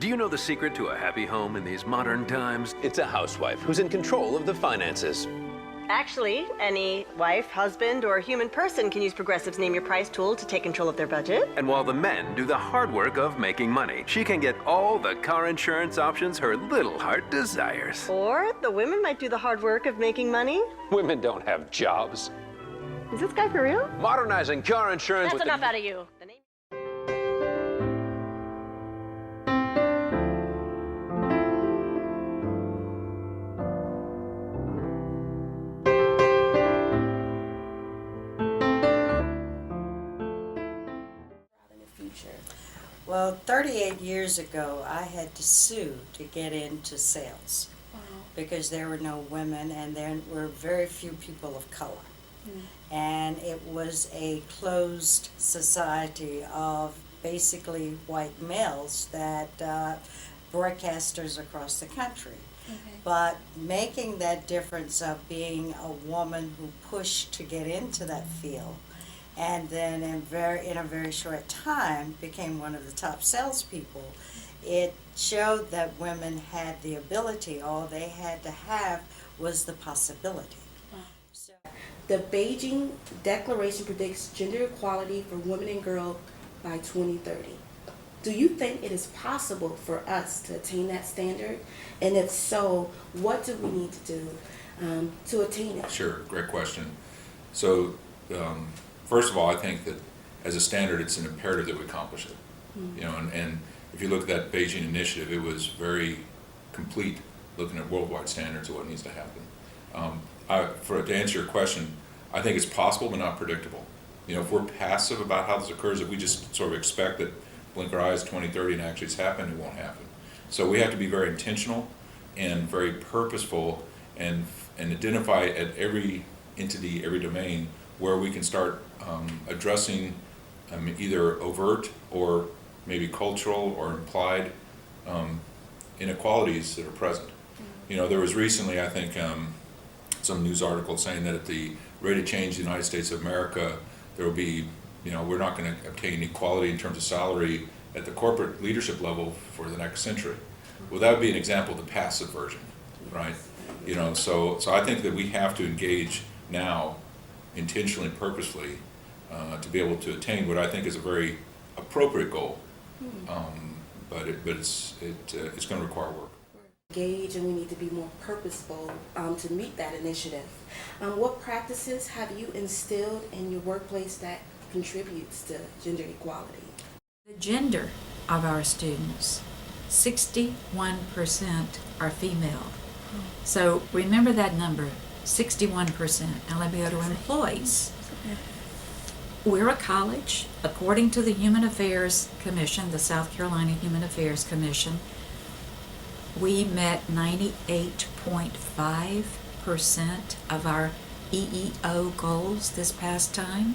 Do you know the secret to a happy home in these modern times? It's a housewife who's in control of the finances. Actually, any wife, husband, or human person can use Progressive's Name Your Price tool to take control of their budget. And while the men do the hard work of making money, she can get all the car insurance options her little heart desires. Or the women might do the hard work of making money. Women don't have jobs. Is this guy for real? Modernizing car insurance. That's enough out of you. The name Well, 38 years ago, I had to sue to get into sales because there were no women and there were very few people of color. And it was a closed society of basically white males that broadcasters across the country. But making that difference of being a woman who pushed to get into that field, and then in a very short time became one of the top salespeople, it showed that women had the ability. All they had to have was the possibility. So, the Beijing Declaration predicts gender equality for women and girls by 2030. Do you think it is possible for us to attain that standard? And if so, what do we need to do to attain it? Sure, great question. So, first of all, I think that as a standard, it's an imperative that we accomplish it. You know, and if you look at that Beijing initiative, it was very complete, looking at worldwide standards of what needs to happen. To answer your question, I think it's possible but not predictable. You know, if we're passive about how this occurs, if we just sort of expect that blink our eyes 2030 and actually it's happened, it won't happen. So we have to be very intentional and very purposeful and identify at every entity, every domain, where we can start addressing either overt or maybe cultural or implied inequalities that are present. You know, there was recently, I think, some news article saying that at the rate of change in the United States of America, there will be, you know, we're not going to obtain equality in terms of salary at the corporate leadership level for the next century. Well, that would be an example of the passive version, right? You know, so I think that we have to engage now intentionally, purposefully, to be able to attain what I think is a very appropriate goal, but it's going to require work. Engage, and we need to be more purposeful to meet that initiative. What practices have you instilled in your workplace that contributes to gender equality? The gender of our students, 61% are female. So remember that number, 61%. Now let me go to employees. We're a college. According to the Human Affairs Commission, the South Carolina Human Affairs Commission, we met 98.5% of our EEO goals this past time.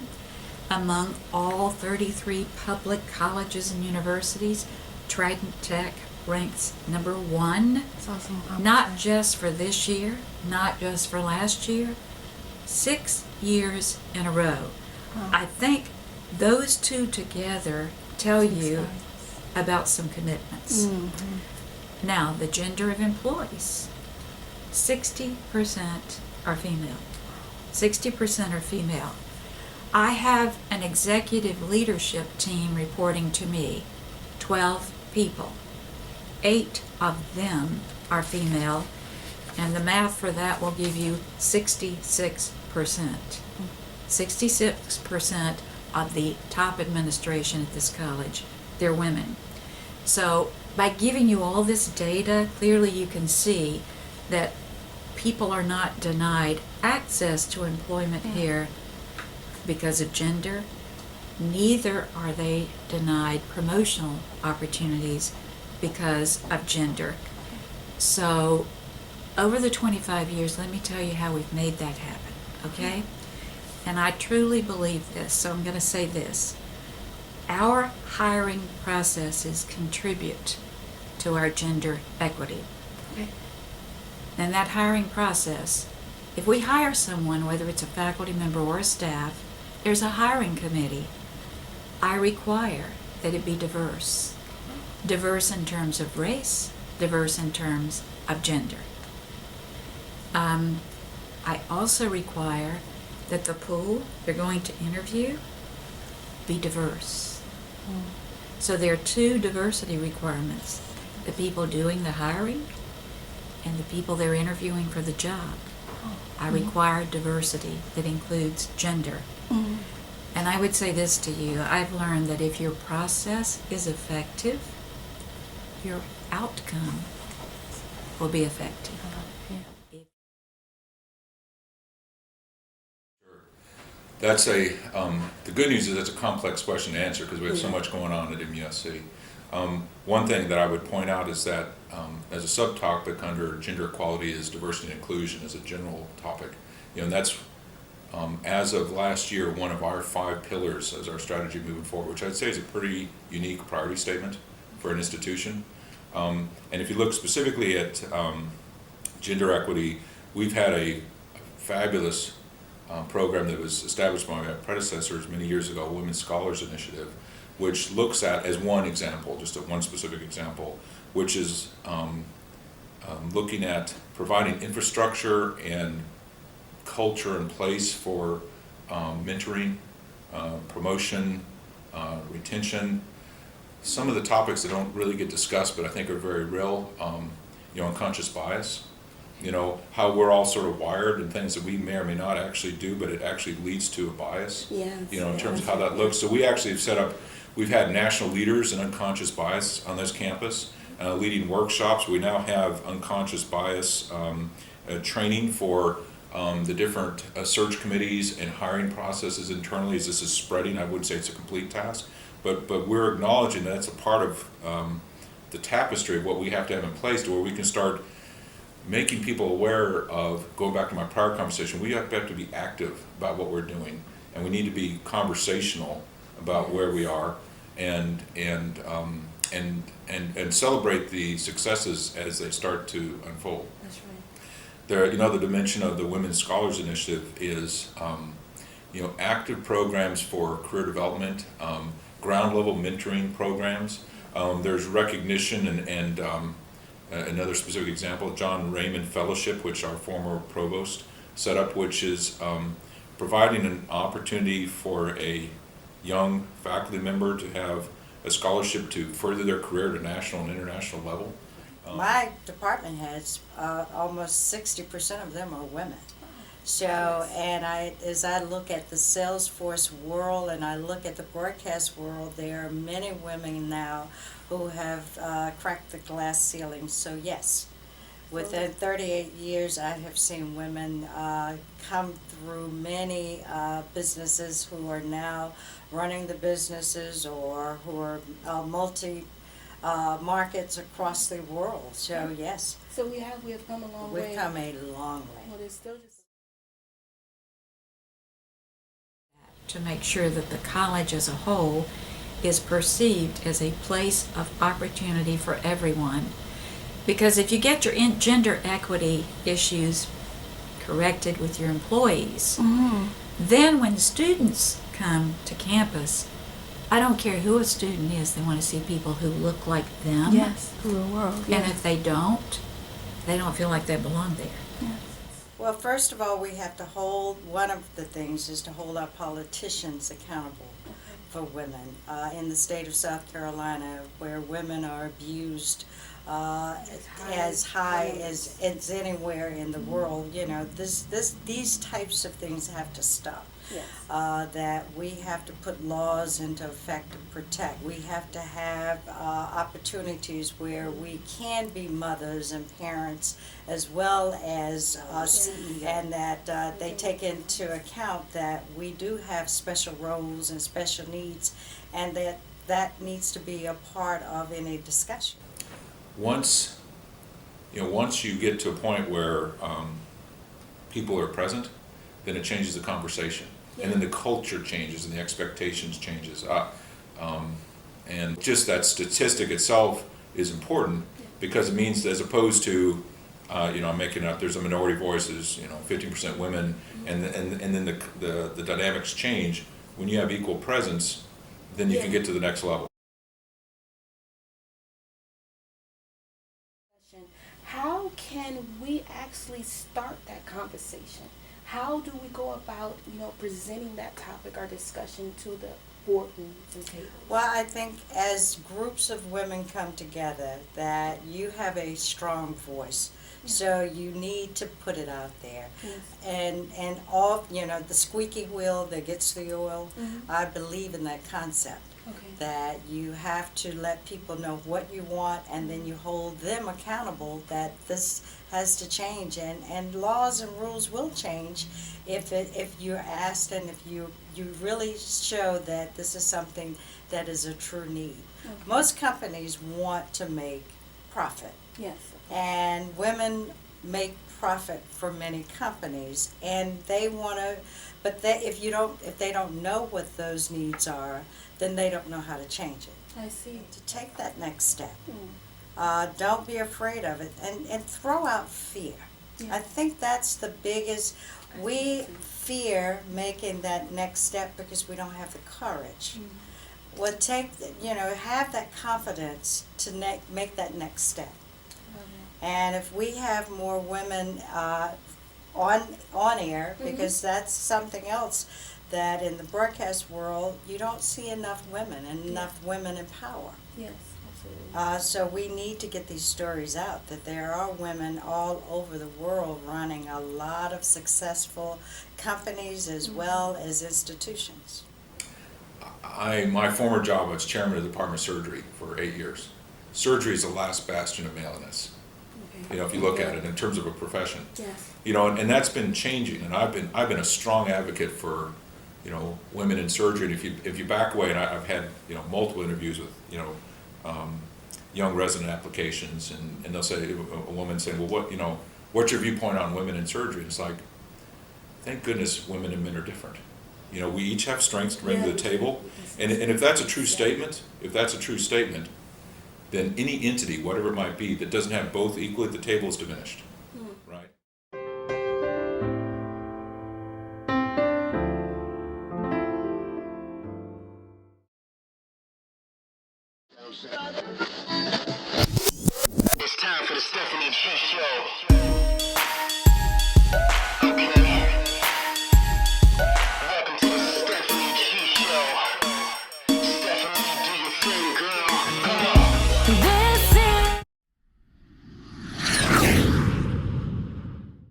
Among all 33 public colleges and universities, Trident Tech ranks number 1, not just for this year, not just for last year, 6 years in a row. I think those two together tell you about some commitments. Now, the gender of employees, 60% are female. 60% are female. I have an executive leadership team reporting to me, 12 people. 8 of them are female, and the math for that will give you 66%. 66% of the top administration at this college, they're women. So by giving you all this data, clearly you can see that people are not denied access to employment here because of gender. Neither are they denied promotional opportunities because of gender. So over the 25 years, let me tell you how we've made that happen, okay? And I truly believe this, so I'm going to say this. Our hiring processes contribute to our gender equity. Okay. And that hiring process, if we hire someone, whether it's a faculty member or a staff, there's a hiring committee. I require that it be diverse. diverse in terms of race, diverse in terms of gender. I also require that the pool they're going to interview be diverse. So there are two diversity requirements: the people doing the hiring and the people they're interviewing for the job. I require diversity that includes gender. And I would say this to you: I've learned that if your process is effective, your outcome will be effective. That's the good news is that's a complex question to answer because we have so much going on at MUSC. One thing that I would point out is that as a subtopic under gender equality is diversity and inclusion as a general topic. And that's, as of last year, one of our 5 pillars as our strategy moving forward, which I'd say is a pretty unique priority statement for an institution. And if you look specifically at gender equity, we've had a fabulous program that was established by my predecessors many years ago, Women's Scholars Initiative, which looks at, as one example, just one specific example, which is looking at providing infrastructure and culture and place for mentoring, promotion, retention. Some of the topics that don't really get discussed, but I think are very real, unconscious bias. How we're all sort of wired and things that we may or may not actually do, but it actually leads to a bias, Yes. in terms of how that looks. So we actually have set up, we've had national leaders in unconscious bias on this campus, leading workshops. We now have unconscious bias training for the different search committees and hiring processes internally as this is spreading. I wouldn't say it's a complete task, but we're acknowledging that it's a part of the tapestry of what we have to have in place to where we can start making people aware of, going back to my prior conversation, we have to be active about what we're doing, and we need to be conversational about where we are, and celebrate the successes as they start to unfold. That's right. There, the dimension of the Women's Scholars Initiative is, active programs for career development, ground level mentoring programs. There's recognition and another specific example, John Raymond Fellowship, which our former provost set up, which is providing an opportunity for a young faculty member to have a scholarship to further their career at a national and international level. My department heads, almost 60% of them are women. So, and as I look at the Salesforce world and I look at the broadcast world, there are many women now who have cracked the glass ceiling. So yes, within 38 years, I have seen women come through many businesses who are now running the businesses or who are multi markets across the world. So yes, So we have come a long way. we've come a long way. Well, there's still just To make sure that the college as a whole is perceived as a place of opportunity for everyone. Because if you get your gender equity issues corrected with your employees, then when students come to campus, I don't care who a student is, they want to see people who look like them. yes, the world. And if they don't feel like they belong there. Well, first of all, we have to one of the things is to hold our politicians accountable for women. In the state of South Carolina, where women are abused as high as anywhere in the world, these types of things have to stop. Yes. That we have to put laws into effect to protect. We have to have opportunities where we can be mothers and parents as well as us, and that they take into account that we do have special roles and special needs, and that needs to be a part of any discussion. Once you get to a point where people are present, then it changes the conversation. And then the culture changes and the expectations changes. And just that statistic itself is important because it means, as opposed to, I'm making up, there's a minority voices, 15% women, and then the dynamics change. When you have equal presence, then you can get to the next level. How can we actually start that conversation? How do we go about, presenting that topic or discussion to the boardrooms and tables? Well, I think as groups of women come together, that you have a strong voice. So you need to put it out there. Yes. And all, the squeaky wheel that gets the oil, I believe in that concept. Okay. That you have to let people know what you want, and then you hold them accountable that this has to change, and laws and rules will change if you're asked, and if you really show that this is something that is a true need. Okay. Most companies want to make profit, Yes. and women make profit for many companies, and they want to, but if they don't know what those needs are, then they don't know how to change it. I see. To take that next step. Mm. Don't be afraid of it, and throw out fear. Yeah. I think that's the biggest. We fear making that next step because we don't have the courage. Well, have that confidence to make that next step. And if we have more women on air, because that's something else that in the broadcast world you don't see enough women and enough women in power. Yes, absolutely. So we need to get these stories out, that there are women all over the world running a lot of successful companies as well as institutions. My former job, I was chairman of the Department of Surgery for 8 years. Surgery is the last bastion of maleness. Okay. If you look at it in terms of a profession. Yes. And that's been changing, and I've been a strong advocate for, women in surgery. And if you back away, and I've had, multiple interviews with, young resident applications, and they'll say, a woman saying, well, what's your viewpoint on women in surgery? It's like, thank goodness women and men are different. We each have strengths to bring to the table, and if that's a true statement, then any entity, whatever it might be, that doesn't have both equally at the table is diminished, right? It's time for the Stephanie G Show.